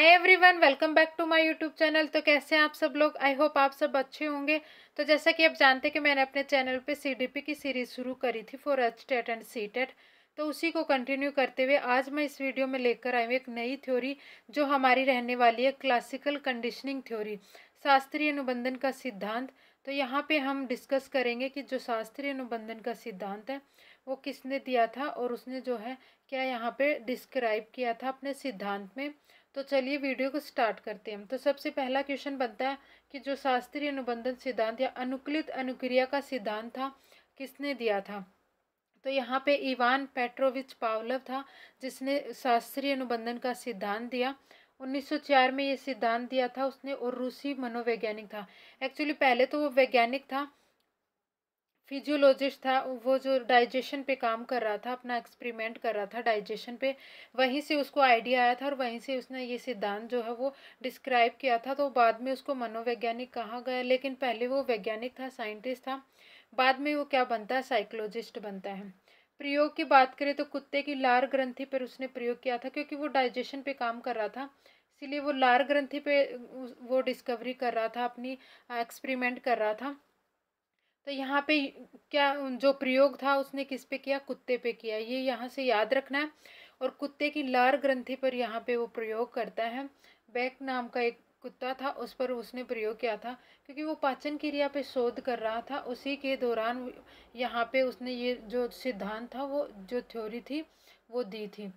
Hi everyone, welcome back to my YouTube channel. तो कैसे हैं आप सब लोग? आई होप आप सब अच्छे होंगे। तो जैसा कि आप जानते हैं कि मैंने अपने चैनल पे सीडीपी की सीरीज़ शुरू करी थी फॉर एचटेट एंड सीटेट। तो उसी को कंटिन्यू करते हुए आज मैं इस वीडियो में लेकर आई हूँ एक नई थ्योरी जो हमारी रहने वाली है क्लासिकल कंडीशनिंग थ्योरी, शास्त्रीय अनुबंधन का सिद्धांत। तो यहाँ पे हम डिस्कस करेंगे कि जो शास्त्रीय अनुबंधन का सिद्धांत है वो किसने दिया था और उसने जो है क्या यहाँ पे डिस्क्राइब किया था अपने सिद्धांत में। तो चलिए वीडियो को स्टार्ट करते हैं। तो सबसे पहला क्वेश्चन बनता है कि जो शास्त्रीय अनुबंधन सिद्धांत या अनुकूलित अनुक्रिया का सिद्धांत था किसने दिया था? तो यहाँ पे इवान पेट्रोविच पावलोव था जिसने शास्त्रीय अनुबंधन का सिद्धांत दिया। 1904 में ये सिद्धांत दिया था उसने, और रूसी मनोवैज्ञानिक था। एक्चुअली पहले तो वो वैज्ञानिक था, फिजियोलॉजिस्ट था, वो जो डाइजेशन पे काम कर रहा था, अपना एक्सपेरिमेंट कर रहा था डाइजेशन पे। वहीं से उसको आइडिया आया था और वहीं से उसने ये सिद्धांत जो है वो डिस्क्राइब किया था। तो बाद में उसको मनोवैज्ञानिक कहा गया, लेकिन पहले वो वैज्ञानिक था, साइंटिस्ट था। बाद में वो क्या बनता है? साइकोलॉजिस्ट बनता है। प्रयोग की बात करें तो कुत्ते की लार ग्रंथि पर उसने प्रयोग किया था, क्योंकि वो डाइजेशन पे काम कर रहा था, इसीलिए वो लार ग्रंथि पे वो डिस्कवरी कर रहा था, अपनी एक्सपेरिमेंट कर रहा था। तो यहाँ पे क्या जो प्रयोग था उसने किस पे किया? कुत्ते पे किया, ये यहाँ से याद रखना है। और कुत्ते की लार ग्रंथि पर यहाँ पे वो प्रयोग करता है। बैक नाम का एक कुत्ता था, उस पर उसने प्रयोग किया था, क्योंकि वो पाचन क्रिया पे शोध कर रहा था। उसी के दौरान यहाँ पे उसने ये जो सिद्धांत था, वो जो थ्योरी थी वो दी थी।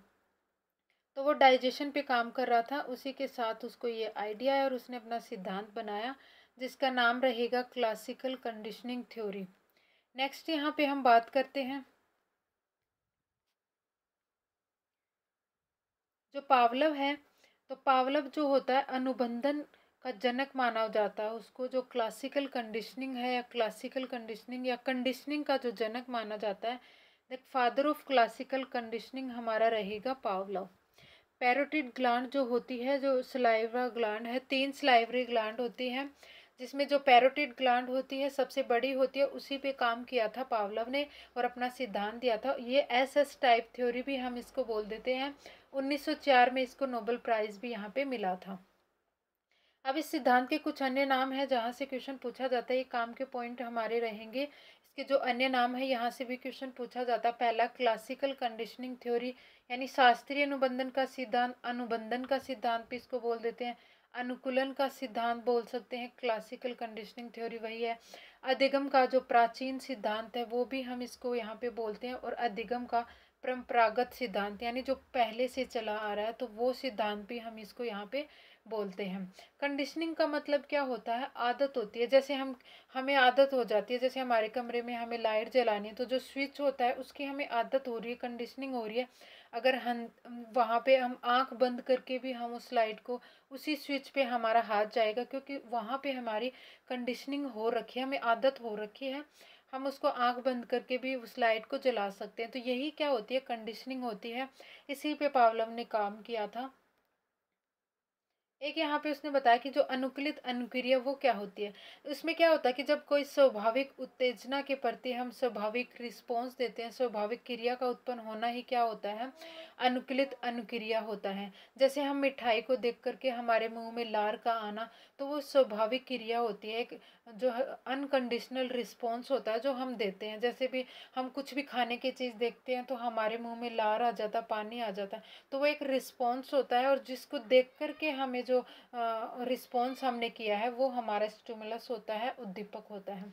तो वो डाइजेशन पे काम कर रहा था, उसी के साथ उसको ये आइडिया है और उसने अपना सिद्धांत बनाया जिसका नाम रहेगा क्लासिकल कंडीशनिंग थ्योरी। नेक्स्ट यहाँ पे हम बात करते हैं जो पावलव है। तो पावलव जो होता है अनुबंधन का जनक माना जाता है उसको। जो क्लासिकल कंडीशनिंग है या क्लासिकल कंडीशनिंग या कंडीशनिंग का जो जनक माना जाता है, the father of classical conditioning हमारा रहेगा पावलव। पैरोटिड ग्लैंड जो होती है, जो सलाइवा ग्लैंड है, 3 सलाइवरी ग्लैंड होती हैं, जिसमें जो पैरोटिड ग्लैंड होती है सबसे बड़ी होती है, उसी पे काम किया था पावलव ने और अपना सिद्धांत दिया था। ये एस टाइप थ्योरी भी हम इसको बोल देते हैं। 1904 में इसको नोबेल प्राइज़ भी यहाँ पे मिला था। अब इस सिद्धांत के कुछ अन्य नाम है जहाँ से क्वेश्चन पूछा जाता है, ये काम के पॉइंट हमारे रहेंगे। इसके जो अन्य नाम है यहाँ से भी क्वेश्चन पूछा जाता है। पहला क्लासिकल कंडीशनिंग थ्योरी यानी शास्त्रीय अनुबंधन का सिद्धांत, अनुबंधन का सिद्धांत भी इसको बोल देते हैं, अनुकूलन का सिद्धांत बोल सकते हैं। क्लासिकल कंडीशनिंग थ्योरी वही है। अधिगम का जो प्राचीन सिद्धांत है वो भी हम इसको यहाँ पे बोलते हैं, और अधिगम का परंपरागत सिद्धांत यानी जो पहले से चला आ रहा है, तो वो सिद्धांत भी हम इसको यहाँ पे बोलते हैं। कंडीशनिंग का मतलब क्या होता है? आदत होती है। जैसे हमें आदत हो जाती है, जैसे हमारे कमरे में हमें लाइट जलानी है, तो जो स्विच होता है उसकी हमें आदत हो रही है, कंडीशनिंग हो रही है। अगर हम वहाँ पे हम आंख बंद करके भी हम उस लाइट को, उसी स्विच पे हमारा हाथ जाएगा, क्योंकि वहाँ पे हमारी कंडीशनिंग हो रखी है, हमें आदत हो रखी है। हम उसको आंख बंद करके भी उस लाइट को जला सकते हैं। तो यही क्या होती है? कंडीशनिंग होती है। इसी पे पावलव ने काम किया था। एक यहाँ पे उसने बताया कि जो अनुकूलित अनुक्रिया वो क्या होती है। उसमें क्या होता है कि जब कोई स्वाभाविक उत्तेजना के प्रति हम स्वाभाविक रिस्पॉन्स देते हैं, स्वाभाविक क्रिया का उत्पन्न होना ही क्या होता है? अनुकूलित अनुक्रिया होता है। जैसे हम मिठाई को देख करके हमारे मुंह में लार का आना, तो वो स्वाभाविक क्रिया होती है, एक जो अनकंडीशनल रिस्पॉन्स होता है जो हम देते हैं। जैसे भी हम कुछ भी खाने की चीज़ देखते हैं तो हमारे मुंह में लार आ जाता, पानी आ जाता, तो वो एक रिस्पॉन्स होता है। और जिसको देख करके हमें जो रिस्पॉन्स हमने किया है वो हमारा स्टिमुलस होता है, उद्दीपक होता है।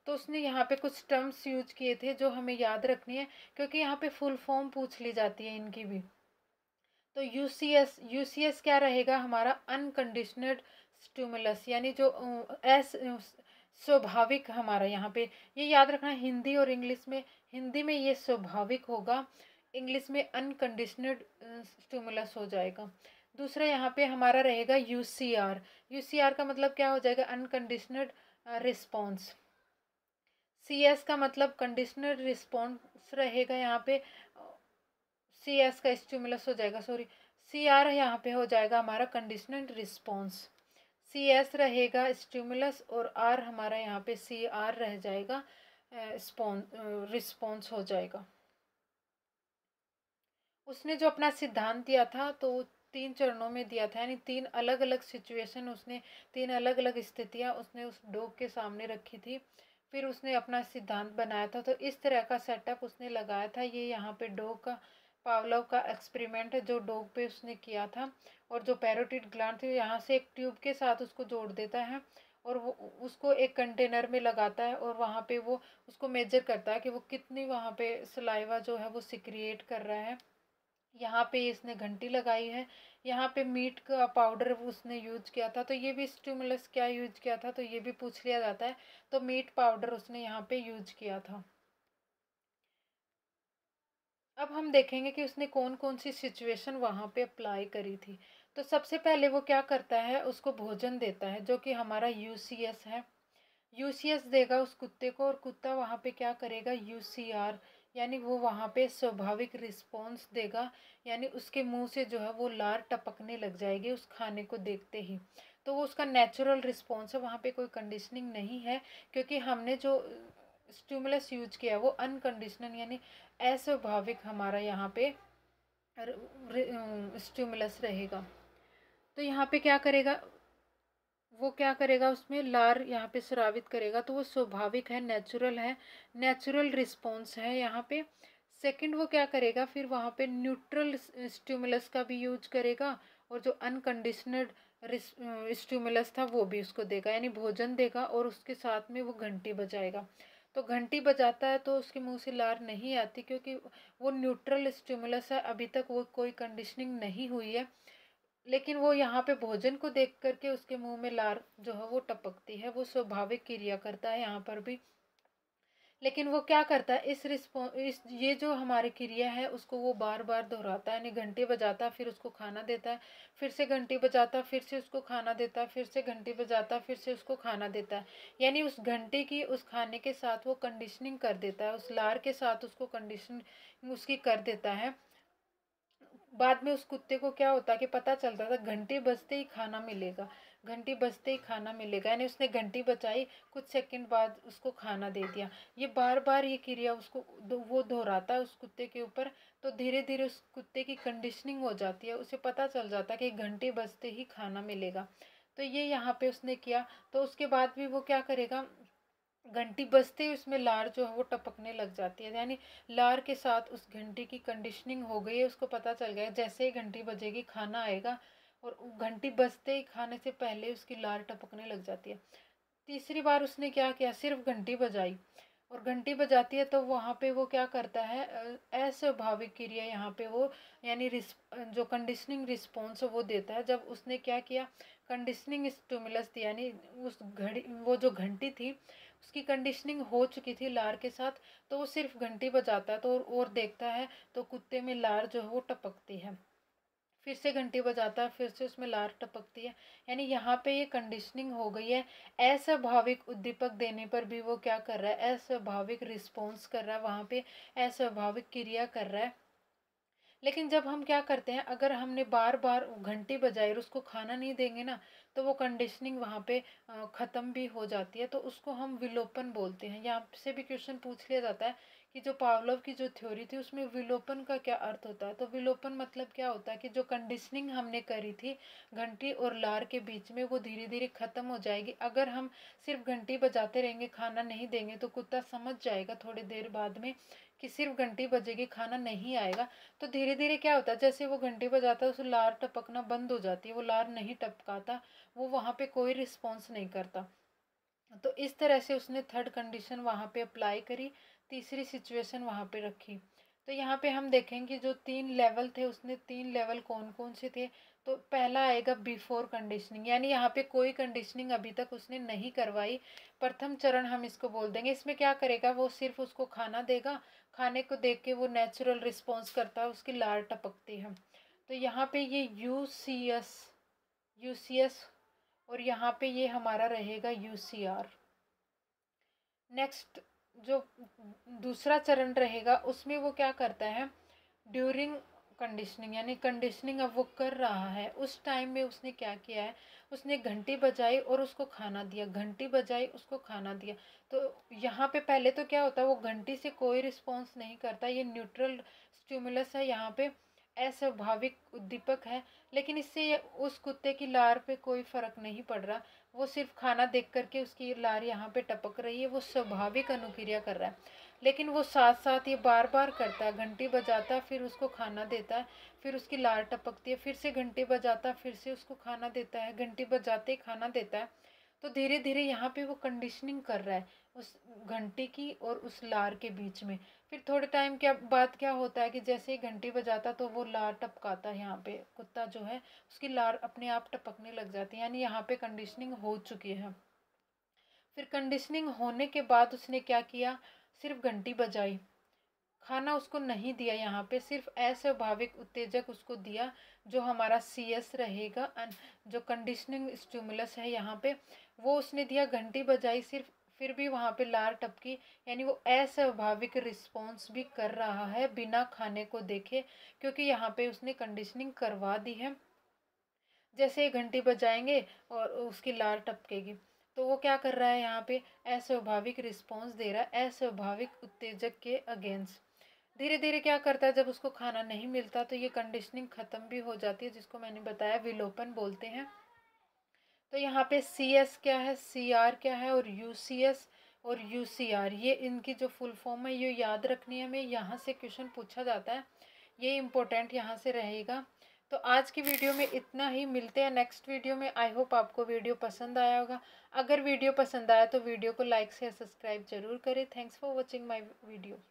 तो उसने यहाँ पे कुछ टर्म्स यूज किए थे जो हमें याद रखनी है, क्योंकि यहाँ पे फुल फॉर्म पूछ ली जाती है इनकी भी। तो यूसीएस क्या रहेगा हमारा? अनकंडीशनल स्टिमुलस, यानी जो एस स्वाभाविक हमारा यहाँ पे, ये याद रखना हिंदी और इंग्लिश में। हिंदी में ये स्वाभाविक होगा, इंग्लिश में अनकंडीशनल स्टिमुलस हो जाएगा। दूसरा यहाँ पे हमारा रहेगा यूसीआर। यूसीआर का मतलब क्या हो जाएगा? Unconditional response. सीएस का मतलब कंडीशनल रिस्पॉन्स रहेगा यहाँ पे। सी एस का स्टिमुलस हो जाएगा, सॉरी, सी आर यहाँ पे हो जाएगा हमारा कंडीशनल रिस्पॉन्स। सी एस रहेगा स्टिमुलस और आर हमारा यहाँ पे सी आर रह जाएगा, रिस्पॉन्स हो जाएगा। उसने जो अपना सिद्धांत दिया था तो 3 चरणों में दिया था, यानी 3 अलग-अलग सिचुएशन उसने, 3 अलग-अलग स्थितियाँ उसने उस डॉग के सामने रखी थी। फिर उसने अपना सिद्धांत बनाया था। तो इस तरह का सेटअप उसने लगाया था। ये यहाँ पे डॉग का, पावलोव का एक्सपेरिमेंट है जो डॉग पे उसने किया था। और जो पैरोटिड ग्लैंड थी, यहाँ से एक ट्यूब के साथ उसको जोड़ देता है और वो उसको एक कंटेनर में लगाता है और वहाँ पे वो उसको मेजर करता है कि वो कितनी वहाँ पे सलाइवा जो है वो सिक्रिएट कर रहा है। यहाँ पे इसने घंटी लगाई है। यहाँ पे मीट का पाउडर उसने यूज किया था। तो ये भी स्टिमुलस क्या यूज किया था, तो ये भी पूछ लिया जाता है। तो मीट पाउडर उसने यहाँ पे यूज किया था। अब हम देखेंगे कि उसने कौन कौन सी सिचुएशन वहाँ पे अप्लाई करी थी। तो सबसे पहले वो क्या करता है, उसको भोजन देता है, जो कि हमारा यूसीएस है। यूसीएस देगा उस कुत्ते को और कुत्ता वहाँ पे क्या करेगा, यूसीआर, यानी वो वहाँ पे स्वाभाविक रिस्पॉन्स देगा। यानी उसके मुंह से जो है वो लार टपकने लग जाएगी उस खाने को देखते ही। तो वो उसका नेचुरल रिस्पॉन्स है, वहाँ पे कोई कंडीशनिंग नहीं है, क्योंकि हमने जो स्टिमुलस यूज किया है वो अनकंडीशनल यानी अस्वाभाविक हमारा यहाँ पे स्टिमुलस रहेगा। तो यहाँ पे क्या करेगा, वो क्या करेगा, उसमें लार यहाँ पे स्रावित करेगा। तो वो स्वाभाविक है, नेचुरल है, नेचुरल रिस्पॉन्स है यहाँ पे। सेकंड वो क्या करेगा, फिर वहाँ पे न्यूट्रल स्टिमुलस का भी यूज करेगा और जो अनकंडीशनड स्टिमुलस था वो भी उसको देगा, यानी भोजन देगा और उसके साथ में वो घंटी बजाएगा। तो घंटी बजाता है तो उसके मुंह से लार नहीं आती, क्योंकि वो न्यूट्रल स्टिमुलस है, अभी तक वो कोई कंडीशनिंग नहीं हुई है। लेकिन वो यहाँ पे भोजन को देख करके उसके मुंह में लार जो है वो टपकती है, वो स्वाभाविक क्रिया करता है यहाँ पर भी। लेकिन वो क्या करता है, इस ये जो हमारी क्रिया है उसको वो बार बार दोहराता है, यानी घंटी बजाता है फिर उसको खाना देता है, फिर से घंटी बजाता है फिर से उसको खाना देता है, फिर से घंटी बजाता है फिर से उसको खाना देता है। यानी उस घंटी की उस खाने के साथ वो कंडीशनिंग कर देता है, उस लार के साथ उसको कंडीशन उसकी कर देता है। बाद में उस कुत्ते को क्या होता कि पता चलता था घंटी बजते ही खाना मिलेगा, घंटी बजते ही खाना मिलेगा, यानी उसने घंटी बजाई, कुछ सेकंड बाद उसको खाना दे दिया। ये बार बार ये क्रिया उसको वो दोहराता है उस कुत्ते के ऊपर। तो धीरे धीरे उस कुत्ते की कंडीशनिंग हो जाती है, उसे पता चल जाता है कि घंटी बजते ही खाना मिलेगा। तो ये यहाँ पे उसने किया। तो उसके बाद भी वो क्या करेगा, घंटी बजते ही उसमें लार जो है वो टपकने लग जाती है, यानी लार के साथ उस घंटी की कंडीशनिंग हो गई है, उसको पता चल गया जैसे ही घंटी बजेगी खाना आएगा। और घंटी बजते ही खाने से पहले उसकी लार टपकने लग जाती है। तीसरी बार उसने क्या किया, सिर्फ घंटी बजाई और घंटी बजाती है तो वहाँ पे वो क्या करता है, अस्वाभाविक क्रिया यहाँ पे वो, यानी जो कंडीशनिंग रिस्पॉन्स है वो देता है। जब उसने क्या किया, कंडीशनिंग स्टिमुलस दिया, यानी उस घड़ी वो जो घंटी थी उसकी कंडीशनिंग हो चुकी थी लार के साथ। तो वो सिर्फ घंटी बजाता है तो और देखता है तो कुत्ते में लार जो है वो टपकती है। फिर से घंटी बजाता है फिर से उसमें लार टपकती है। यानी यहाँ पे ये कंडीशनिंग हो गई है। अस्वाभाविक उद्दीपक देने पर भी वो क्या कर रहा है, अस्वाभाविक रिस्पॉन्स कर रहा है, वहाँ पे अस्वाभाविक क्रिया कर रहा है। लेकिन जब हम क्या करते हैं, अगर हमने बार बार घंटी बजाई और उसको खाना नहीं देंगे ना, तो वो कंडीशनिंग वहाँ पे ख़त्म भी हो जाती है। तो उसको हम विलोपन बोलते हैं। यहाँ से भी क्वेश्चन पूछ लिया जाता है कि जो पावलोव की जो थ्योरी थी उसमें विलोपन का क्या अर्थ होता है। तो विलोपन मतलब क्या होता है कि जो कंडीशनिंग हमने करी थी घंटी और लार के बीच में, वो धीरे धीरे ख़त्म हो जाएगी। अगर हम सिर्फ घंटी बजाते रहेंगे, खाना नहीं देंगे, तो कुत्ता समझ जाएगा थोड़ी देर बाद में कि सिर्फ घंटी बजेगी, खाना नहीं आएगा। तो धीरे धीरे क्या होता है, जैसे वो घंटी बजाता है उसे लार टपकना बंद हो जाती है, वो लार नहीं टपकाता, वो वहाँ पे कोई रिस्पॉन्स नहीं करता। तो इस तरह से उसने थर्ड कंडीशन वहाँ पे अप्लाई करी, तीसरी सिचुएशन वहाँ पे रखी। तो यहाँ पे हम देखेंगे जो 3 लेवल थे, उसने 3 लेवल कौन कौन से थे। तो पहला आएगा बिफोर कंडीशनिंग, यानी यहाँ पे कोई कंडीशनिंग अभी तक उसने नहीं करवाई। प्रथम चरण हम इसको बोल देंगे। इसमें क्या करेगा, वो सिर्फ उसको खाना देगा, खाने को देख के वो नेचुरल रिस्पॉन्स करता है, उसकी लार टपकती है। तो यहाँ पे ये यूसीएस यूसीएस और यहाँ पे ये हमारा रहेगा यूसीआर। नेक्स्ट जो दूसरा चरण रहेगा उसमें वो क्या करता है, ड्यूरिंग कंडीशनिंग, यानी कंडीशनिंग अब वो कर रहा है, उस टाइम में उसने क्या किया है, उसने घंटी बजाई और उसको खाना दिया, घंटी बजाई उसको खाना दिया। तो यहाँ पे पहले तो क्या होता है, वो घंटी से कोई रिस्पॉन्स नहीं करता, ये न्यूट्रल स्टिमुलस है यहाँ पे, अस्वाभाविक उद्दीपक है, लेकिन इससे उस कुत्ते की लार पे कोई फ़र्क नहीं पड़ रहा। वो सिर्फ खाना देख करके उसकी लार यहाँ पे टपक रही है, वो स्वाभाविक अनुक्रिया कर रहा है। लेकिन वो साथ साथ ये बार बार करता है, घंटी बजाता है, फिर उसको खाना देता है, फिर उसकी लार टपकती है, फिर से घंटी बजाता है, फिर से उसको खाना देता है, घंटी बजाते ही खाना देता है। तो धीरे धीरे यहाँ पे वो कंडीशनिंग कर रहा है उस घंटी की और उस लार के बीच में। फिर थोड़े टाइम के बाद क्या होता है कि जैसे ही घंटी बजाता तो वो लार टपकाता है, यहाँ पे कुत्ता जो है उसकी लार अपने आप टपकने लग जाती है, यानी यहाँ पे कंडीशनिंग हो चुकी है। फिर कंडीशनिंग होने के बाद उसने क्या किया, सिर्फ घंटी बजाई, खाना उसको नहीं दिया, यहाँ पे सिर्फ अस्वाभाविक उत्तेजक उसको दिया जो हमारा CS रहेगा, जो कंडीशनिंग स्टिमुलस है यहाँ पे वो उसने दिया, घंटी बजाई सिर्फ, फिर भी वहाँ पे लार टपकी, यानी वो अस्वाभाविक रिस्पॉन्स भी कर रहा है बिना खाने को देखे, क्योंकि यहाँ पे उसने कंडीशनिंग करवा दी है। जैसे घंटी बजाएंगे और उसकी लार टपकेगी, तो वो क्या कर रहा है, यहाँ पे अस्वाभाविक रिस्पॉन्स दे रहा है अस्वाभाविक उत्तेजक के अगेंस्ट। धीरे धीरे क्या करता है, जब उसको खाना नहीं मिलता तो ये कंडीशनिंग ख़त्म भी हो जाती है, जिसको मैंने बताया विलोपन बोलते हैं। तो यहाँ पे CS क्या है, CR क्या है, और UCS और UCR, ये इनकी जो फुल फॉर्म है ये याद रखनी है हमें, यहाँ से क्वेश्चन पूछा जाता है, ये इम्पोर्टेंट यहाँ से रहेगा। तो आज की वीडियो में इतना ही, मिलते हैं नेक्स्ट वीडियो में। आई होप आपको वीडियो पसंद आया होगा। अगर वीडियो पसंद आया तो वीडियो को लाइक शेयर सब्सक्राइब जरूर करें। Thanks for watching my video.